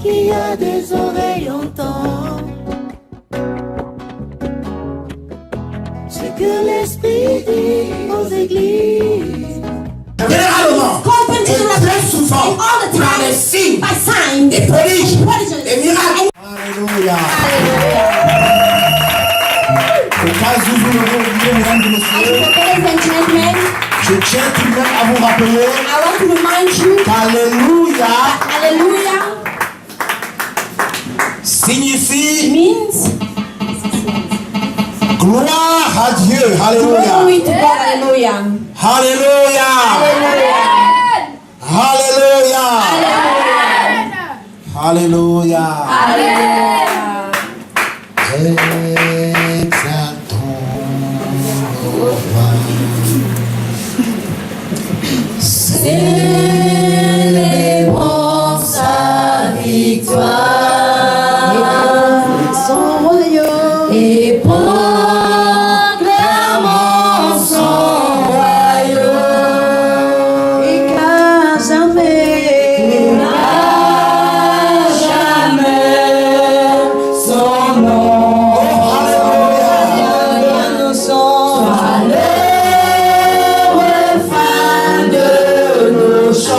qui a des oreilles entend ce que l'Esprit dit aux églises. Généralement, et très souvent, par les signes, des prodiges, des miracles. Alléluia. Au cas où vous l'aurez oublié, mesdames et messieurs, je tiens tout de même à vous rappeler qu'Alléluia signifie gloire à Dieu. Alléluia. Alléluia. Alléluia. Alléluia. Exaltons le roi. Célébrons sa victoire, son royaume, et proclamons son royaume, et qu'à jamais son nom, soit le refrain de nos chants.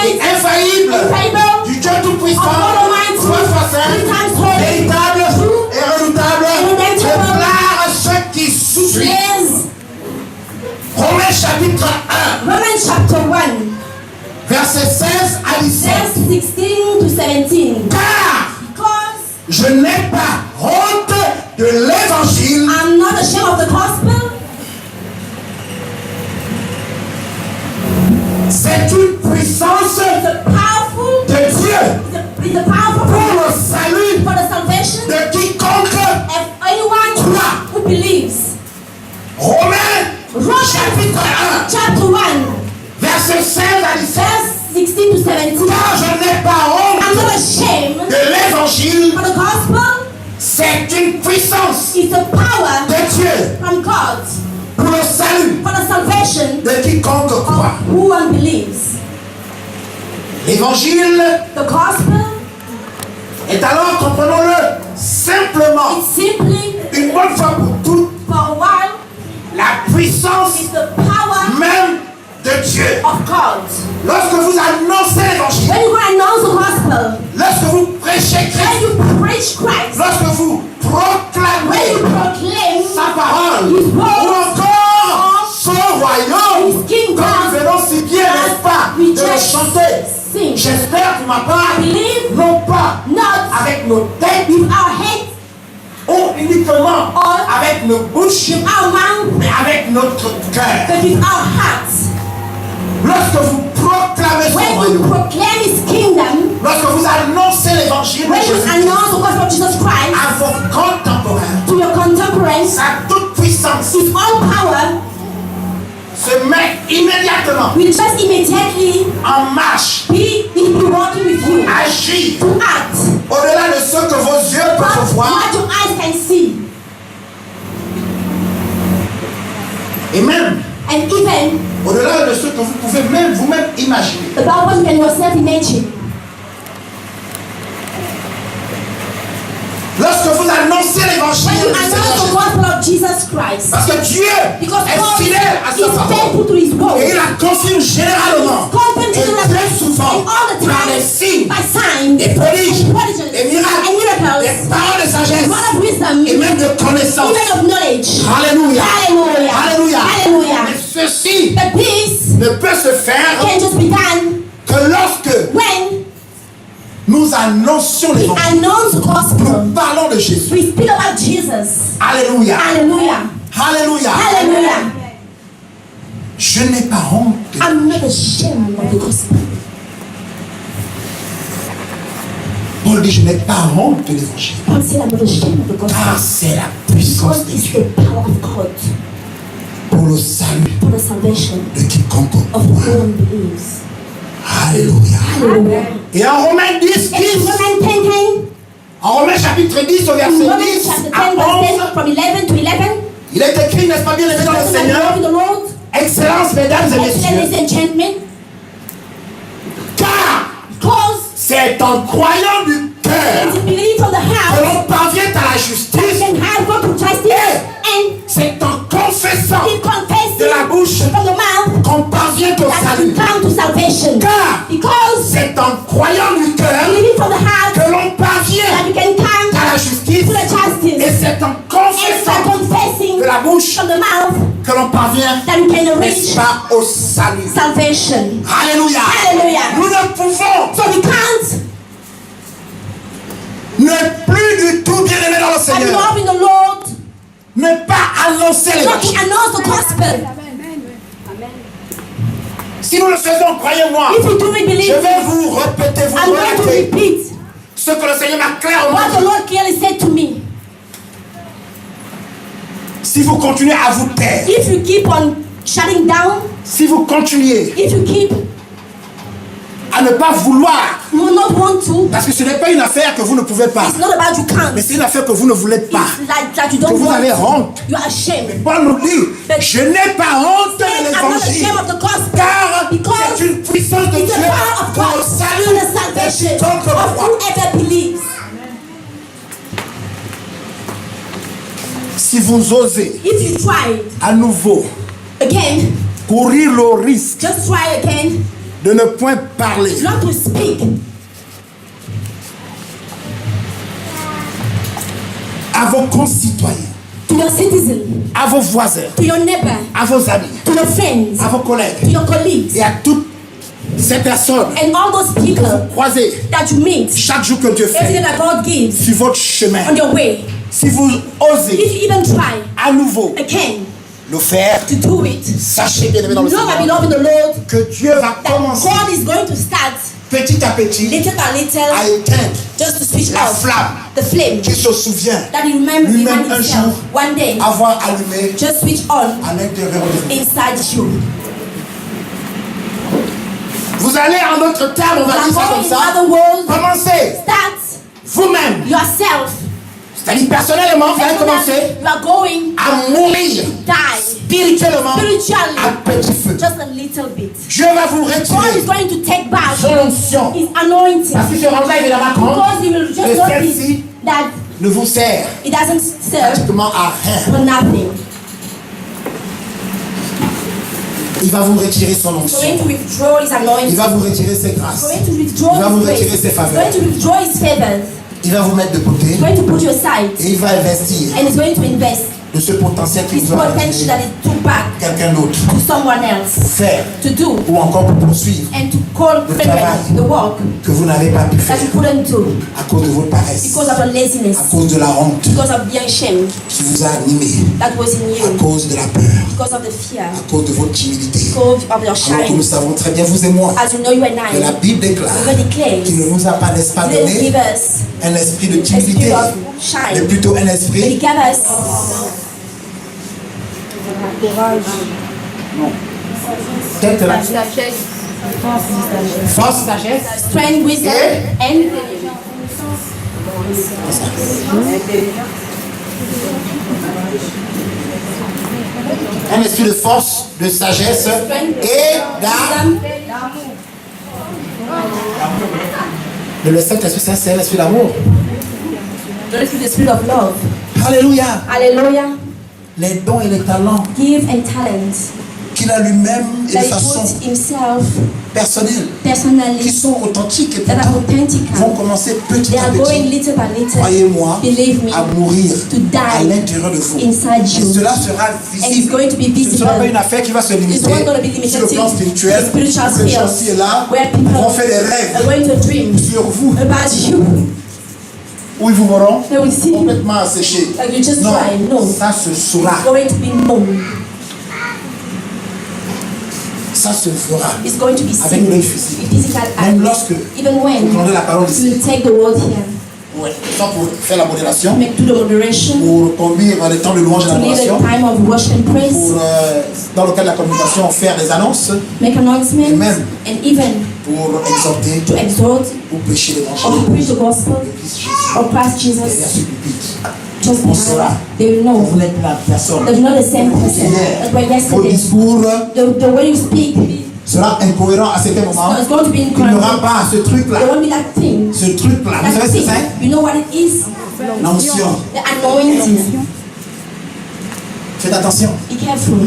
et infaillible du Dieu Tout-Puissant, 3 fois saint, véritable et redoutable, déclare ce qui suit. Romains chapitre 1, Romans chapter 1, verset 16 à 17. verse 16 to 17. Car Because je n'ai pas honte de l'évangile. I'm not ashamed of the gospel. C'est une puissance It's a powerful, de Dieu it's a powerful pour power le salut for the salvation de quiconque. of anyone who believes. Romains chapitre 1, Chapter 1, verset 16 à 17. verse 16 to 17. Car je n'ai pas I'm honte not ashamed de l'évangile. for the gospel. C'est une puissance It's a power de Dieu from God pour le salut for the salvation de quiconque croit. of who one believes. L'évangile The gospel est alors, comprenons-le, simplement, is simply, une bonne fois pour toutes, for a while, la puissance is the power même de Dieu. of God. Lorsque vous annoncez l'évangile, When you announce the gospel, lorsque vous prêchez when Christ, you preach Christ, lorsque vous when you proclamez proclaim sa parole, His ou word, encore son royaume, His kingdom, comme nous venons si bien, n'est-ce pas, we de le just chanter. sing. J'espère pour ma part, I believe non pas not avec nos têtes with our heads ou uniquement or avec nos bouches, with our mouth, mais avec notre cœur. but with our hearts. Lorsque vous proclamez son When you royaume, proclaim His kingdom, lorsque vous annoncez l'évangile de when you Jésus announce the gospel of Jesus Christ à vos contemporains, to your contemporaries, sa toute puissance His all power se met immédiatement will just immediately en marche, be working with you agir to act au-delà de ce que vos yeux peuvent voir what your eyes can see, et même and even au-delà de ce que vous pouvez même vous-même imaginer. about what you can yourself imagine. Lorsque vous annoncez When l'évangile you du announce Seigneur the Jésus, gospel of Jesus Christ, parce que Dieu because est God fidèle à sa is parole faithful to His word, et il la confirme généralement confirmed et très souvent all the par time les signes, by signs, des prodiges, and prodigies, des miracles, and miracles, des paroles de sagesse word of wisdom, et même de connaissance. even of knowledge. Alléluia. Hallelujah. Alléluia. Hallelujah. Mais ceci But this ne peut se faire can just be done que lorsque when nous annoncions we l'évangile. announce the gospel. Nous parlons de Jésus. We speak about Jesus. Alléluia. Hallelujah. Alléluia. Hallelujah. Je n'ai pas honte. I'm not ashamed of the gospel. Paul dit, je n'ai pas honte de l'évangile. Paul said, I'm not ashamed of the gospel. Car c'est la puissance Because de it's Dieu the power of God pour le salut for the salvation de quiconque of croit. who one believes. Alléluia. Hallelujah. Et en Romains 10, And in Romans 10, en Romains chapitre 10 au in verset Romans 10 chapter à 10, verse 10, 11, from 11 to 11, il est écrit, n'est-ce pas bien aimé dans le Seigneur, in the Lord, Excellence, mesdames et messieurs, ladies and gentlemen, car because c'est en croyant du cœur it's a belief of the que heart l'on parvient à la justice, can have God to justice, and c'est en confessant it confesses de la bouche from the mouth qu'on parvient au that salut. we come to salvation. Car Because c'est en croyant du cœur belief of the heart que l'on that parvient we can come à la justice, to the justice, et c'est en and by confessant confessing de la bouche from the mouth que l'on parvient, that we can n'est-ce reach pas, au salut. salvation. Alléluia. Hallelujah. Nous ne pouvons So we can't ne plus du tout bien aimé dans le and Seigneur, love in the Lord, ne pas annoncer not l'évangile. to announce the gospel. Si nous le faisons, croyez-moi, If you do je believe, vais vous répéter, vous I'm going to relater repeat ce que le Seigneur m'a clairement what the dit. Lord clearly said to me. Si vous continuez à vous taire, If you keep on shutting down, si vous continuez if you keep, à ne pas vouloir, you will not want to. parce que ce n'est pas une affaire que vous ne pouvez pas, It's not about you can't. mais c'est une affaire que vous ne voulez pas, It's like that you que don't vous want. avez honte. You are ashamed. Paul nous dit, je n'ai pas honte de I'm not l'évangile, ashamed of the gospel car because c'est une puissance de it's Dieu the power of pour le God to salut the salvation de quiconque of croit. whoever believes. Si vous osez If you try à nouveau again, courir le risque just try again de ne point parler not to speak à vos concitoyens, to your citizen, à vos voisins, to your neighbor, à vos amis, to your friends, à vos to collègues your colleagues, et à toutes ces personnes and all those que people vous croisez that you meet chaque jour que Dieu every day fait that God gives sur votre chemin. on your way. Si vous osez If you even try à nouveau again le faire, to do it, sachez bien aimé dans le know my Seigneur beloved in the Lord que Dieu va that commencer God is going to start petit à petit little by à little éteindre just to switch la off flamme the flame qui se souvient that he remembers lui-même un himself jour one day. avoir allumé Just switch on à l'intérieur de vous. inside you. Vous allez en d'autres termes, on va You dire ça are comme going in ça. other words, Commencez start vous-même, yourself. c'est-à-dire personnellement, vous allez commencer You are going à mourir to die spirituellement spiritually, à petit feu. just a little bit. Dieu va vous God is retirer going to take back son onction. his anointing Parce que ce rang-là, évidemment, quand because he will just que notice celle-ci that ne vous sert it doesn't serve pratiquement à rien. for nothing. Il va vous retirer son He's onction. going to withdraw his Il anointing. va vous retirer ses He's grâces. going to withdraw Il va vous his retirer grace. ses He's faveurs. going to withdraw his favors. Il va vous mettre de côté He's going to put you aside. et il va investir And he's going to invest de ce potentiel qu'il his vous a potential donné that he took back quelqu'un d'autre to someone else pour faire to do ou encore pour poursuivre and to call Le further travail. the work que vous n'avez pas pu that faire you couldn't do à cause de votre paresse, because of your à laziness, cause de la honte because of being ashamed qui vous a animé, that was in à you, cause de la peur, because of the fear, à cause de votre timidité. because of your Alors que nous shame. savons très bien, vous et moi, As you know, you and que la I, Bible déclare God declares, qu'il ne nous a pas, n'est-ce pas, He didn't give donné us un esprit de a spirit timidité, of mais shame, plutôt un but He esprit gave us peut-être la force, strength, wisdom, and un esprit de force, de sagesse et d'âme. wisdom. Le Saint-Esprit, ça, c'est l'esprit d'amour. The spirit of love. Alléluia. Hallelujah. Les dons et les talents Give and talents qu'il a lui-même et that de He façon put Himself personnelle, qui personally sont authentiques et that are pourtant authentic. vont commencer petit They à are going petit, little by little. croyez-moi, Believe me, à mourir to die à l'intérieur de vous. inside Et you. cela sera And it's visible. going to be Ce ne visible. sera pas une affaire qui va se limiter It's not going to be limited sur le plan to spirituel. spiritual Que les gens spheres ci et là where people vont faire des are rêves going to dream sur vous, about you. où ils vous verront They will see complètement asséchés. like you just Non, try. No, ça se saura, it's going to be known. ça se fera. It's going to be Avec seen l'œil with physique. physical Même eyes. lorsque Even vous when prendrez la parole you ici, will take the word here, ouais, soit pour faire la modération, make do the moderation, pour conduire les temps de louange et to lead d'adoration, a time of worship and praise, pour, dans le cadre de la communication, faire des annonces, make announcements, Amen. and even pour exhorter, to exhort pour prêcher or l'évangile to preach the gospel de Christ Jésus. or Christ Derrière Jesus. ce pupitre, Just on saura they will que know vous n'êtes pas la personne. that you're not the same person Hier, as were vos yesterday. discours The way you speak, sera incohérent à certains moments. it's going to be Il n'y aura incorrect. pas ce truc-là. There won't be that thing. Ce truc-là. Vous That savez ce que thing. c'est? You know what it is? L'onction. The anointing. Faites attention. Be careful.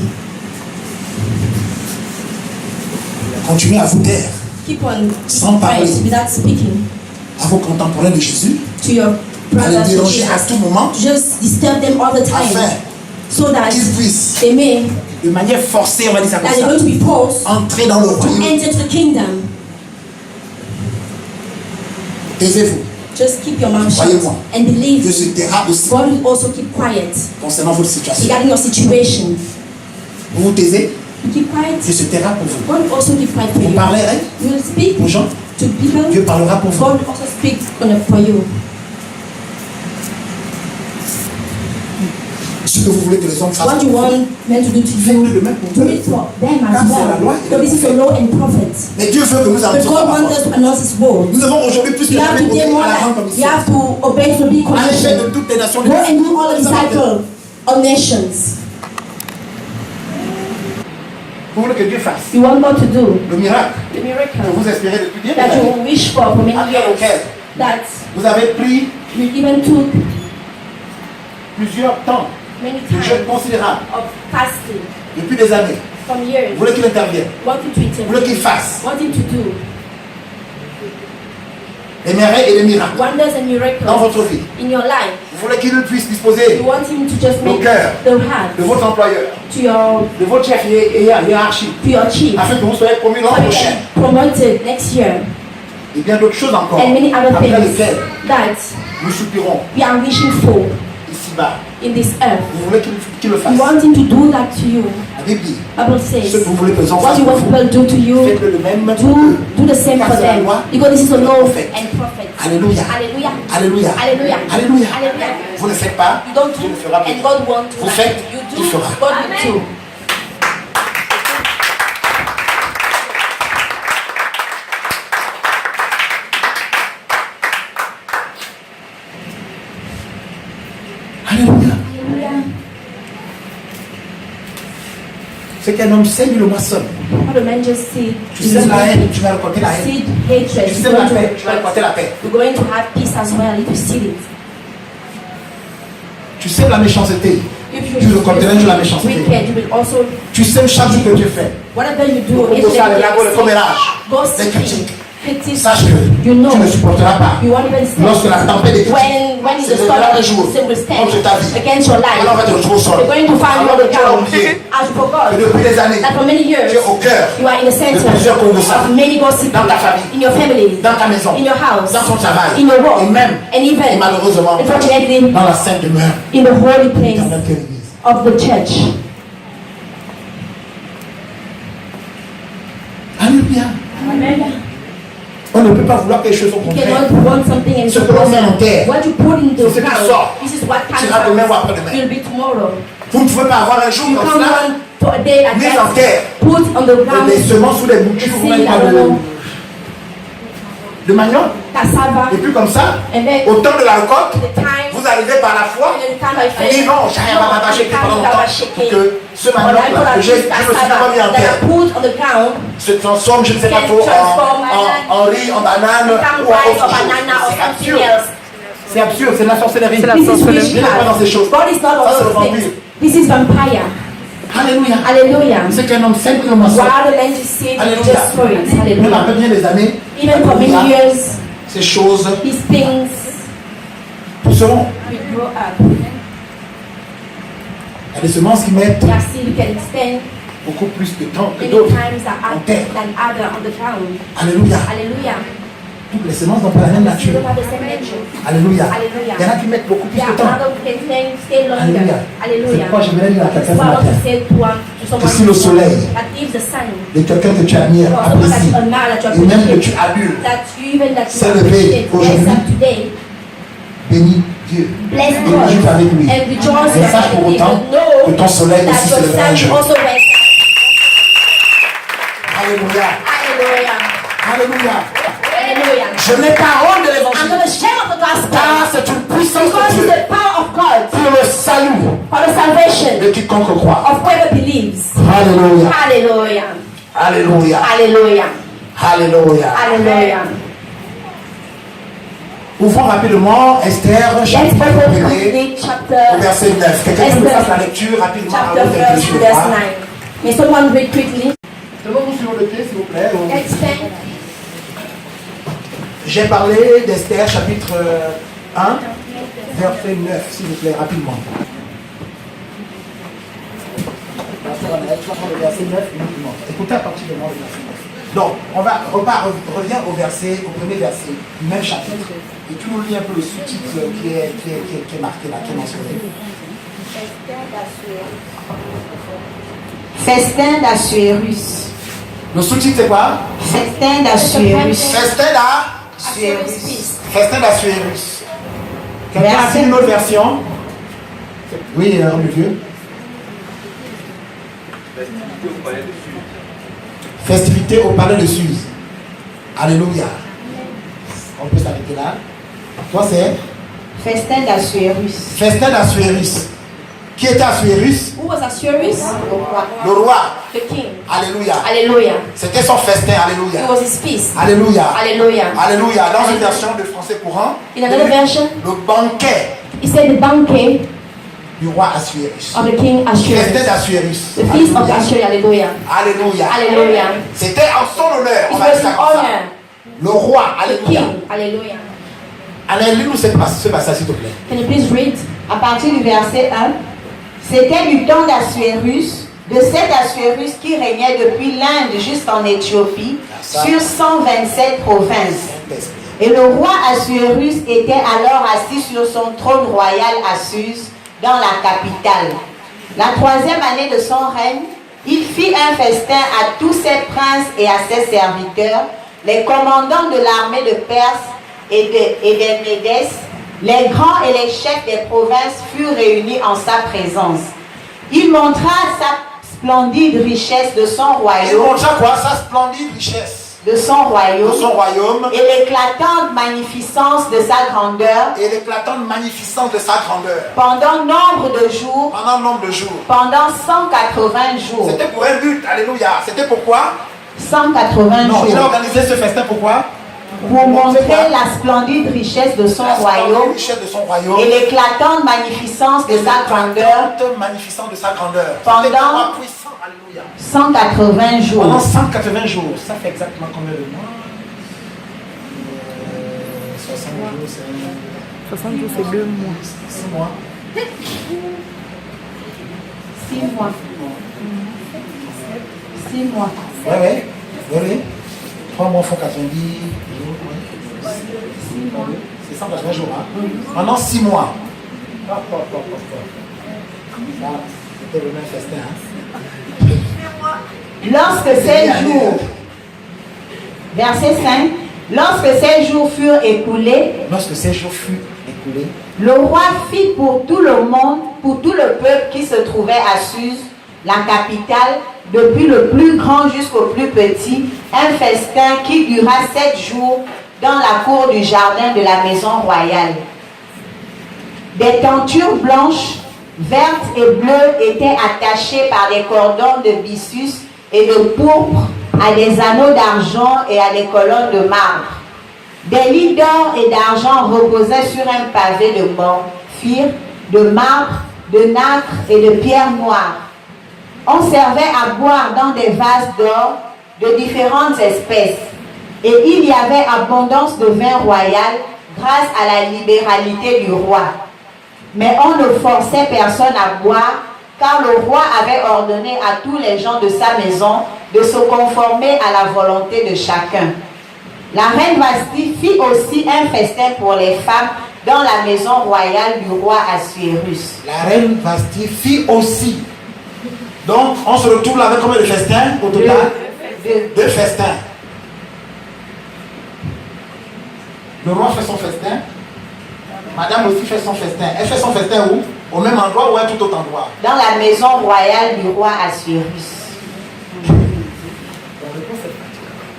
Continuez à vous taire Keep on Sans parler. quiet without speaking à vos contemporains de Jésus, to your à les brothers and déranger à sisters. tout moment, Just disturb them all the time afin so that qu'ils puissent, they may, de manière forcée, on va dire ça comme that they're ça, going to be forced entrer dans le to royaume. enter to the kingdom. Taisez-vous. Just keep your mouth shut Croyez-moi. and believe Dieu se taira aussi God will also keep quiet concernant votre situation. regarding your situation. Vous vous taisez, You keep quiet, Dieu se taira pour vous. God will also keep quiet for Vous you. parlerez You will speak aux gens, to people, Dieu parlera pour vous. God will also speak for you. Ce que vous voulez que les hommes fassent, What you want men to do to faites-le you, de même pour do eux. it for them Car as c'est la loi well. et So le this is the prophète. law and prophets. Mais Dieu veut que nous But annoncions God sa wants parole. us to announce His word. Nous avons aujourd'hui plus que We have jamais to obéi get more à la grande than we commission. have to obey to be En effet, commission. de toutes les nations, Go and do all the nous avons fait. disciples of nations. Vous voulez que Dieu fasse You want God to do le miracle the que miracle vous espérez depuis bien that longtemps, you wish for many après years. lequel That vous avez pris you even took plusieurs temps many de jeûne times considérables of fasting depuis des années from years. Vous voulez qu'il intervienne. Want him to Vous voulez qu'il intervene. fasse Want him to do des merveilles et des miracles wonders and miracles dans votre vie. in your life. Vous voulez qu'il puisse disposer You want him to just Vos make cœurs. the hands de votre employeur, to your de votre chef hiérarchie, chief, afin que vous soyez promu l'an so you prochain. can promoted next year, Et bien d'autres choses encore, and many other après things lesquelles that nous soupirons we are wishing for ici-bas. in this earth. Vous voulez qu'il le fasse. You want him to do that to you. La Bible dit, Bible ce says, que vous voulez que les enfants what you fassent want pour vous, people to do to you, faites-le le même do the same Car for c'est la them. loi Because this is a et le law prophète. and prophet. Alléluia. Hallelujah. Alléluia. Hallelujah. Alléluia. Hallelujah. Vous ne faites pas, You don't Dieu do, le fera and pour God wants to. Vous faites, You il do, fera. God will do. Alléluia. Hallelujah. C'est qu'un homme sème le moissonne. What the man just said. Tu sèmes la haine, tu vas récolter la haine. Seed hatred. Tu You're sèmes la going paix, tu vas récolter la paix. You're going to have peace as well if you seed it. Tu sèmes la méchanceté. If Tu récolteras de la méchanceté. wicked, you will also Tu sèmes chaque jour que Dieu fait. whatever you do. Comme if ça, le you lago, le commérage, go les seek critiques. critics, Sache que you know tu ne supporteras pas. you won't even stand. Lorsque la tempête des critiques when se the lèvera storm un jour will stand contre ta vie, against your life, alors on va te retrouver au sol. you're going to find you Alors on the que tu as ground. oublié As you forgot que depuis des années, that for many years tu es au cœur you are in the center de plusieurs Congo of many gossip dans ta famille, in your family, dans ta maison, in your house, dans ton travail, in your work, et même, and et even malheureusement, unfortunately dans la sainte demeure in the holy place éternelle que l'Église. of the church. Alléluia. Amen. On ne peut pas vouloir quelque chose au You contraire. cannot want something and Ce que l'on met en terre, what you put in the c'est ce qui ground, sort. this is what comes Sera demain ou out. après-demain. Will be tomorrow. Vous ne pouvez pas avoir un jour You comme can't cela, want to a day like mis en that. terre, Put on the ground des semences ou des boutures, ou même pas de manioc, cassava, et puis comme ça, and then au temps de la récolte, the time vous arrivez par la foi, and then the time I et dit non, j'ai rien à m'attacher pendant longtemps, pour que ce manioc là, que je me suis pas mis en that terre, I put on the ground se transforme, je ne sais pas trop, en riz, en banane, become ou en rice or autre chose. banana or C'est something absurde. else. C'est absurde, c'est de la sorcellerie. This is Dieu n'est pas witchcraft. dans ces choses. God is not Ça, c'est all le those things. vampire. This is vampire. Alléluia. Hallelujah. C'est qu'un homme sème le moisson. While the land is saved, you Alléluia. just for it. Même Hallelujah. après bien des années, Even for many Alléluia, years, ces choses these things pousseront. will grow up. Il y a des semences qui mettent There are seed you can stand beaucoup plus de temps que many d'autres. times that en are terre. than other on the ground. Alléluia. Hallelujah. Toutes les semences n'ont pas la même You nature. don't have the same nature. Alléluia. Alléluia. Il y en a qui mettent beaucoup plus There de are temps. other who can stay longer. Alléluia. C'est Hallelujah. pourquoi j'aimerais dire à That's quelqu'un ce why I want matin, to say to someone si le soleil that if the sun de quelqu'un que tu admires, or someone that apprécies, you admire, that et you même que appreciate, tu adures, that you even that you s'est levé appreciate, aujourd'hui. yes, up today, bénis Dieu. bless Et God réjouis avec lui. and rejoice Mais sache pour with him. autant Know que ton soleil that aussi your se lèvera un sun jour. also wakes up. Alléluia. Hallelujah. Alléluia. Hallelujah. Je n'ai pas honte de I'm l'évangile. not ashamed of the gospel Car c'est une puissance because de it's Dieu the power of God pour le salut for the salvation de quiconque croit. of whoever believes. Alléluia. Hallelujah. Alléluia. Hallelujah. Alléluia. Hallelujah. Ouvrons rapidement Esther, Let's chapitre open 1er, quickly au chapter verset 9. Quelqu'un qui me fasse la lecture rapidement chapter avant de first, conclure. verse 9. May someone read quickly? Levez-vous sur le pied, s'il vous plaît. Let's stand. J'ai parlé d'Esther, chapitre 1, verset 9, s'il vous plaît, rapidement. Le verset 9, uniquement. Écoutez à partir de moi le verset 9. Donc, on revient au premier verset du même chapitre. Et tu nous lis un peu le sous-titre qui est marqué là, qui est mentionné. Festin d'Assuérus. Le sous-titre c'est quoi? Festin d'Assuérus. Festin Assuérus. Festin d'Assuérus. Quelqu'un a Verset- une autre version? Oui, le vieux. Festivité au palais de Suse. Alléluia. On peut s'arrêter là. Toi c'est Festin d'Assuérus. Festin d'Assuérus. Qui était Assuérus? Who was Assuérus? Le roi. The king. Alléluia. Hallelujah. C'était son festin. Alléluia. It was his feast. Alléluia. Hallelujah. Alléluia. Dans une version de français courant, In another version, le banquet he said the banquet du roi Assuérus. of the king Festin Assuerus. d'Assuérus. The feast of Assuerus, hallelujah. Alléluia. Hallelujah. C'était en son honneur. It On va dire was ça an comme ça. honor. Le roi, The alléluia. king, hallelujah. Allez, lis-nous ce passage, s'il te plaît. Can you please read? À partir du verset 1, c'était du temps d'Assuérus, de cet Assuérus qui régnait depuis l'Inde jusqu'en Éthiopie, sur 127 provinces. Et le roi Assuérus était alors assis sur son trône royal à Suse, dans la capitale. La 3e année de son règne, il fit un festin à tous ses princes et à ses serviteurs, les commandants de l'armée de Perse et des Médès, les grands et les chefs des provinces furent réunis en sa présence. Il montra sa splendide richesse de son Il royaume, montra quoi? Sa splendide richesse de son royaume, de son royaume et l'éclatante magnificence de sa grandeur et l'éclatante magnificence de sa grandeur. pendant nombre de jours, Pendant un nombre de jours. pendant 180 jours. C'était pour un but, alléluia. C'était pourquoi? 180 Non, il a jours. organisé ce festin pourquoi? Pour montrer la splendide richesse de son La splendide royaume richesse de son royaume et l'éclatante magnificence de sa grandeur l'éclatante magnificence de sa grandeur. Pendant- C'était un roi puissant, alléluia. 180 jours. Pendant 180 jours. Ça fait exactement combien de mois? 60 jours, c'est 60 jours, c'est 2 mois. 6 mois. 6 mois. 6 mois. Oui. 3 mois font 90 jours. Oui. 6 mois. C'est 180 jours. Hein? Pendant 6 mois. Ça, c'était le même festin. Hein? Lorsque ces jours, verset 5, lorsque ces jours furent écoulés, Lorsque ces jours furent écoulés, le roi fit pour tout le monde, pour tout le peuple qui se trouvait à Suse, la capitale, depuis le plus grand jusqu'au plus petit, un festin qui dura 7 jours dans la cour du jardin de la maison royale. Des tentures blanches, vertes et bleues étaient attachées par des cordons de byssus et de pourpre à des anneaux d'argent et à des colonnes de marbre. Des lits d'or et d'argent reposaient sur un pavé de porphyre, de marbre, de nacre et de pierre noire. On servait à boire dans des vases d'or de différentes espèces. Et il y avait abondance de vin royal grâce à la libéralité du roi. Mais on ne forçait personne à boire, car le roi avait ordonné à tous les gens de sa maison de se conformer à la volonté de chacun. La reine Vasti fit aussi un festin pour les femmes dans la maison royale du roi Assuérus. la reine Vasti fit aussi. Donc, on se retrouve là avec combien de festins au total? 2 festins. Le roi fait son festin. Madame aussi fait son festin. Elle fait son festin où? Au même endroit ou à tout autre endroit? Dans la maison royale du roi Assuérus.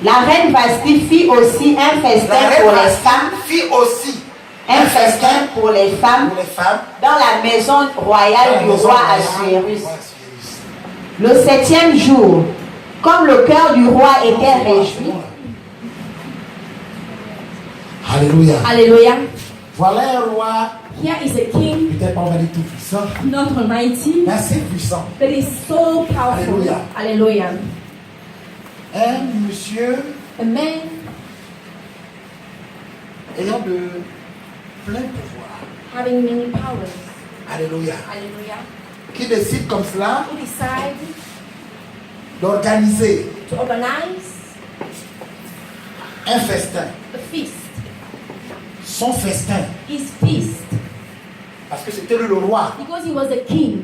La reine Vasti fit aussi un festin La pour reine les Vasti femmes, fit aussi un festin pour les femmes pour les femmes dans la maison dans royale la du maison roi royale Assuérus. du roi Assuérus. Le 7e jour, comme le cœur du roi était réjoui, Alléluia. Hallelujah. Voilà un roi, Here is a king, peut-être pas on va dire tout puissant, not almighty, mais assez puissant. but is so powerful. Hallelujah. Hallelujah. Un monsieur A man ayant de plein pouvoir. having many powers. Alléluia. Hallelujah. Qui décide comme cela Who decide d'organiser to organize un festin. a feast. Son festin. His feast. Parce que c'était lui le roi. Because he was a king.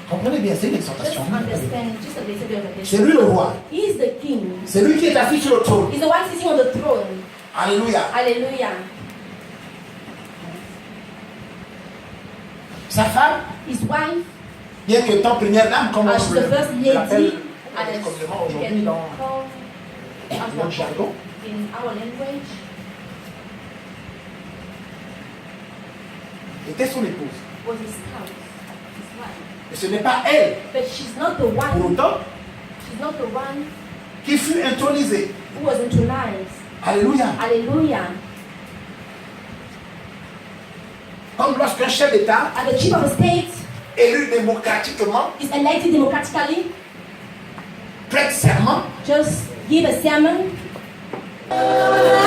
Comprenez bien, c'est une Just exhortation. understand, just a little bit of C'est this. lui le roi. He is the king. C'est lui qui est assis sur le trône. He's the one sitting on the throne. Alléluia. Hallelujah. Sa femme, His wife, bien que tant première dame, comme she's the first on l'appelle lady, and communément as you aujourd'hui can dans call notre jargon, in our language, était son épouse. was his spouse, his wife. Mais ce n'est pas elle, But she's not the pour one. autant, She's not the one qui fut intronisée. who was intronised. Alléluia. Hallelujah. Comme lorsqu'un chef d'État, and the chief of the state élu démocratiquement, is elected democratically, prête serment, just give a sermon. Hallelujah.